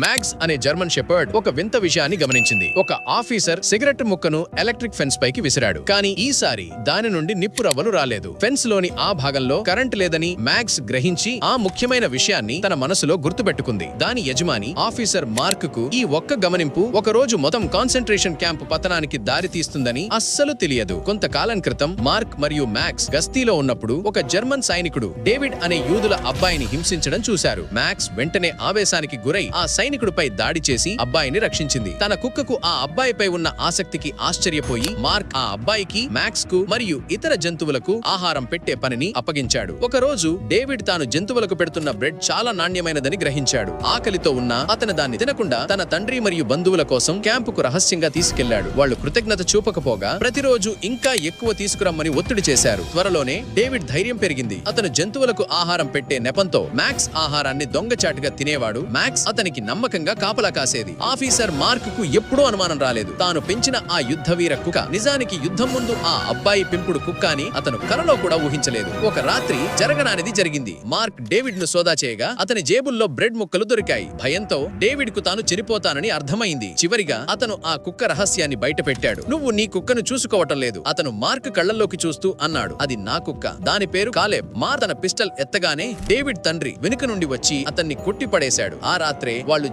మ్యాగ్స్ అనే German shepherd ఒక వింత విషయాన్ని గమనించింది. ఒక ఆఫీసర్ సిగరెట్ ముక్కను ఎలక్ట్రిక్ ఫెన్స్ పైకి విసిరాడు. కానీ ఈసారి దాని నుండి నిప్పు రవ్వలు రాలేదు. ఫెన్స్ లోని ఆ భాగంలో కరెంట్ లేదని మ్యాగ్స్ గ్రహించి ఆ ముఖ్యమైన విషయాన్ని తన మనసులో గుర్తుపెట్టుకుంది. దాని యజమాని ఆఫీసర్ మార్క్ కు ఈ ఒక్క గమనింపు ఒక రోజు మొత్తం కాన్సంట్రేషన్ క్యాంప్ పతనానికి దారి తీస్తుందని అస్సలు తెలియదు. కొంతకాలం క్రితం మార్క్ మరియు మ్యాక్స్ గస్తీలో ఉన్నప్పుడు ఒక జర్మన్ సైనికుడు డేవిడ్ అనే యూదుల అబ్బాయిని హింసించడం చూశారు. మ్యాక్స్ వెంటనే ఆవేశానికి గురై ఆ సైనికుడిపై దాడి చేసి అబ్బాయిని రక్షించింది. తన కుక్కకు ఆ అబ్బాయిపై ఉన్న ఆసక్తికి ఆశ్చర్యపోయి మార్క్ ఆ అబ్బాయికి, మ్యాక్స్ కు మరియు ఇతర జంతువులకు ఆహారం పెట్టే పనిని అప్పగించాడు. ఒక రోజు డేవిడ్ తాను జంతువులకు పెడుతున్న బ్రెడ్ చాలా నాణ్యమైనదని గ్రహించాడు. ఆకలితో ఉన్న అతను దాన్ని తినకుండా తన తండ్రి మరియు బంధువుల కోసం క్యాంపుకు రహస్యంగా తీసుకెళ్లాడు. వాళ్ళు కృతజ్ఞత చూపకపోగా ప్రతిరోజు ఇంకా ఎక్కువ తీసుకురమ్మని ఒత్తిడి చేశారు. త్వరలోనే డేవిడ్ ధైర్యం పెరిగింది. అతను జంతువులకు ఆహారం పెట్టే నెపంతో మ్యాక్స్ ఆహారాన్ని దొంగచాటుగా తినేవాడు. మ్యాక్స్ అతనికి నమ్మకంగా కాపలా కాసేది. ఆఫీసర్ మార్క్ కు ఎప్పుడూ అనుమానం రాలేదు. తాను పెంచిన ఆ యుద్ధవీర కుక్క నిజానికి యుద్ధం ముందు ఆ అబ్బాయి పెంపుడు కుక్క అని అతను కలలో కూడా ఊహించలేదు. ఒక రాత్రి జరగనానిది జరిగింది. మార్క్ డేవిడ్ ను సోదా చేయగా అతని జేబుల్లో బ్రెడ్ ముక్కలు దొరికాయి. భయంతో డేవిడ్ కు తాను చనిపోతానని అర్థమైంది. చివరిగా అతను ఆ కుక్క రహస్యాన్ని బయట పెట్టాడు. నువ్వు నీ కుక్కను చూసుకోవటం లేదు. అతను మార్క్ కళ్ళల్లోకి చూస్తూ అన్నాడు, అది నా కుక్క, దాని పేరు కాలేబ్. మార్క్ తన పిస్టల్ ఎత్తగానే డేవిడ్ తండ్రి వెనుక నుండి వచ్చి అతన్ని కొట్టి పడేశాడు. ఆ రాత్రే వాళ్ళు